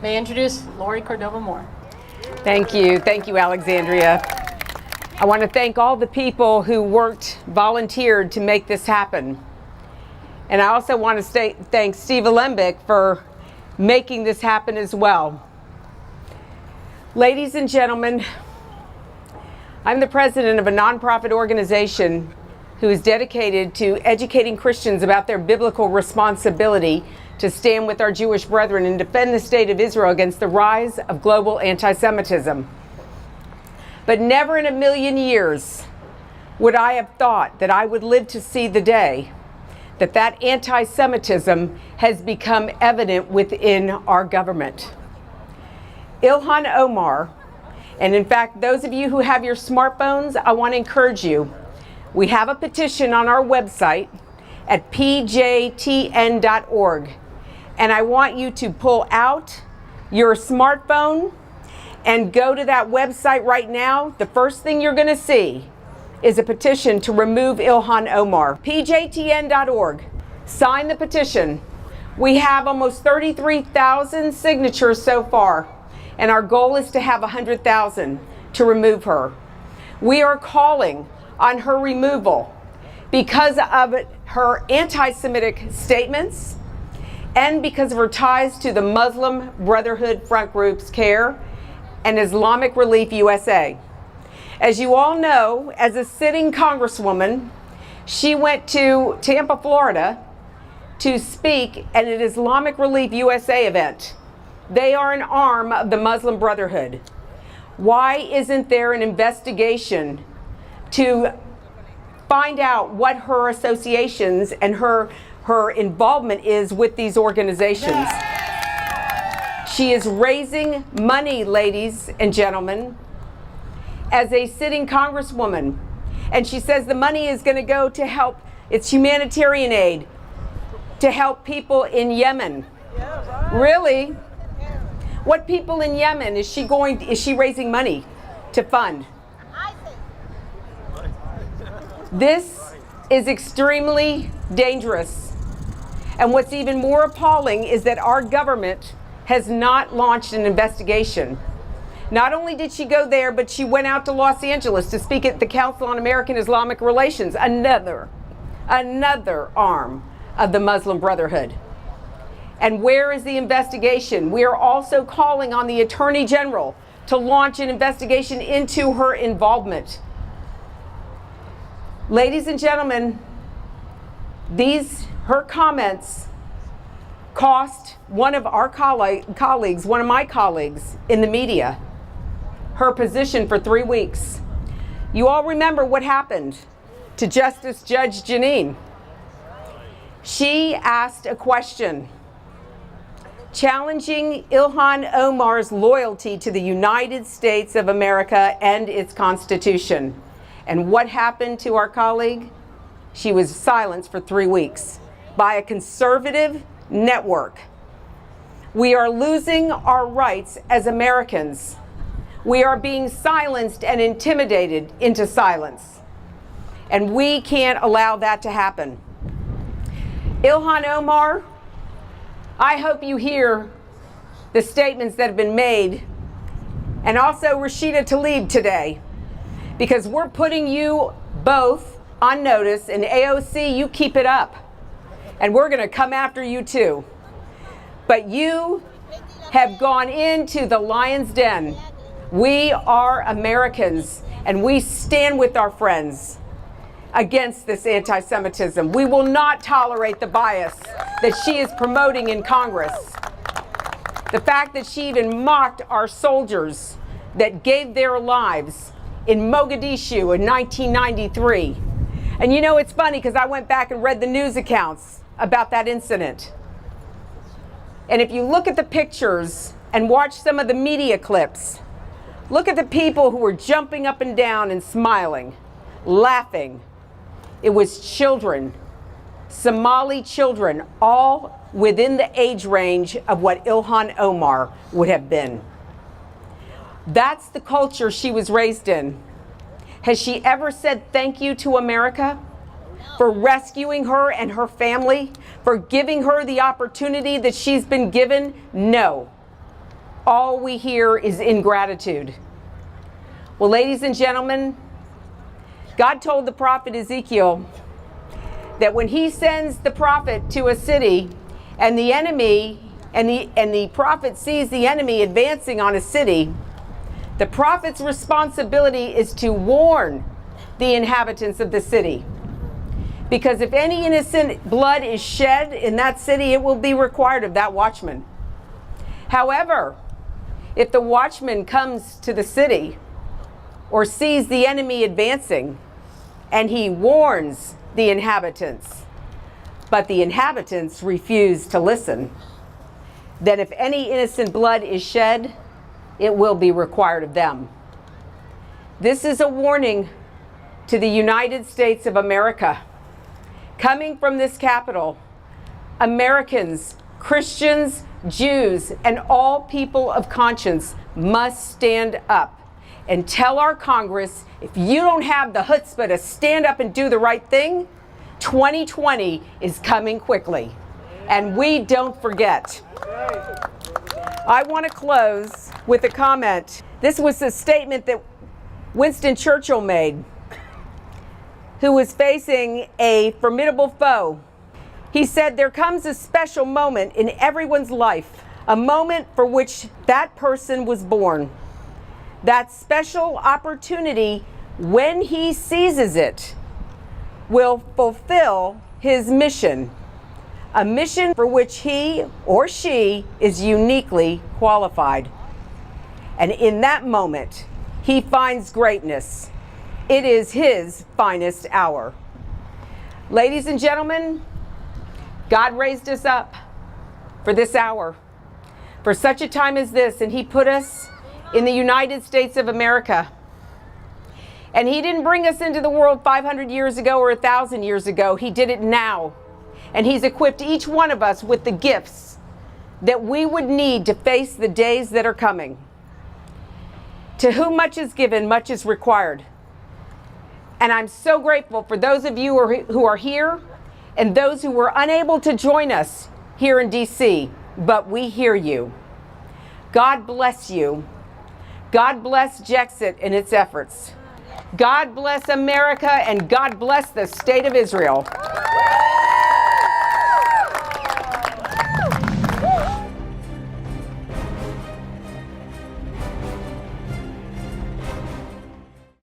May I introduce Laurie Cardoza-Moore. Thank you, Alexandria. I want to thank all the people who volunteered to make this happen. And I also want to thank Steve Alembic for making this happen as well. Ladies and gentlemen, I'm the president of a nonprofit organization who is dedicated to educating Christians about their biblical responsibility to stand with our Jewish brethren and defend the state of Israel against the rise of global anti-Semitism. But never in a million years would I have thought that I would live to see the day that anti-Semitism has become evident within our government. Ilhan Omar, and in fact, those of you who have your smartphones, I want to encourage you. We have a petition on our website at PJTN.org. And I want you to pull out your smartphone and go to that website right now. The first thing you're going to see is a petition to remove Ilhan Omar. PJTN.org. Sign the petition. We have almost 33,000 signatures so far, and our goal is to have 100,000 to remove her. We are calling on her removal because of her anti-Semitic statements and because of her ties to the Muslim Brotherhood front groups CARE and Islamic Relief USA. As you all know, as a sitting Congresswoman, she went to Tampa, Florida to speak at an Islamic Relief USA event. They are an arm of the Muslim Brotherhood. Why isn't there an investigation to find out what her associations and her involvement is with these organizations? She is raising money, ladies and gentlemen, as a sitting Congresswoman. And she says the money is going to go to help, it's humanitarian aid, to help people in Yemen. Really? What people in Yemen is she raising money to fund? This is extremely dangerous. And what's even more appalling is that our government has not launched an investigation. Not only did she go there, but she went out to Los Angeles to speak at the Council on American Islamic Relations, another arm of the Muslim Brotherhood. And where is the investigation? We are also calling on the Attorney General to launch an investigation into her involvement. Ladies and gentlemen, her comments cost one of my colleagues in the media, her position for 3 weeks. You all remember what happened to Justice Judge Janine. She asked a question challenging Ilhan Omar's loyalty to the United States of America and its Constitution. And what happened to our colleague? She was silenced for 3 weeks by a conservative network. We are losing our rights as Americans. We are being silenced and intimidated into silence. And we can't allow that to happen. Ilhan Omar, I hope you hear the statements that have been made, and also Rashida Tlaib today, because we're putting you both on notice, and AOC, you keep it up. And we're going to come after you too. But you have gone into the lion's den. We are Americans, and we stand with our friends against this anti-Semitism. We will not tolerate the bias that she is promoting in Congress. The fact that she even mocked our soldiers that gave their lives in Mogadishu in 1993. And you know, it's funny because I went back and read the news accounts about that incident. And if you look at the pictures and watch some of the media clips, look at the people who were jumping up and down and smiling, laughing. It was children, Somali children, all within the age range of what Ilhan Omar would have been. That's the culture she was raised in. Has she ever said thank you to America for rescuing her and her family, for giving her the opportunity that she's been given? No. all we hear is ingratitude. Well, ladies and gentlemen, God told the prophet Ezekiel that when he sends the prophet to a city and the enemy and the prophet sees the enemy advancing on a city, the prophet's responsibility is to warn the inhabitants of the city. Because if any innocent blood is shed in that city, it will be required of that watchman. However, if the watchman comes to the city or sees the enemy advancing and he warns the inhabitants, but the inhabitants refuse to listen, then if any innocent blood is shed, it will be required of them. This is a warning to the United States of America. Coming from this capital, Americans, Christians, Jews, and all people of conscience must stand up and tell our Congress, if you don't have the chutzpah to stand up and do the right thing, 2020 is coming quickly. And we don't forget. I want to close with a comment. This was a statement that Winston Churchill made, who was facing a formidable foe. He said, there comes a special moment in everyone's life, a moment for which that person was born. That special opportunity, when he seizes it, will fulfill his mission, a mission for which he or she is uniquely qualified. And in that moment, he finds greatness. It is his finest hour. Ladies and gentlemen, God raised us up for this hour, for such a time as this, and he put us in the United States of America. And he didn't bring us into the world 500 years ago or 1,000 years ago. He did it now. And he's equipped each one of us with the gifts that we would need to face the days that are coming. To whom much is given, much is required. And I'm so grateful for those of you who are here and those who were unable to join us here in DC, but we hear you. God bless you. God bless Jexit in its efforts. God bless America, and God bless the state of Israel.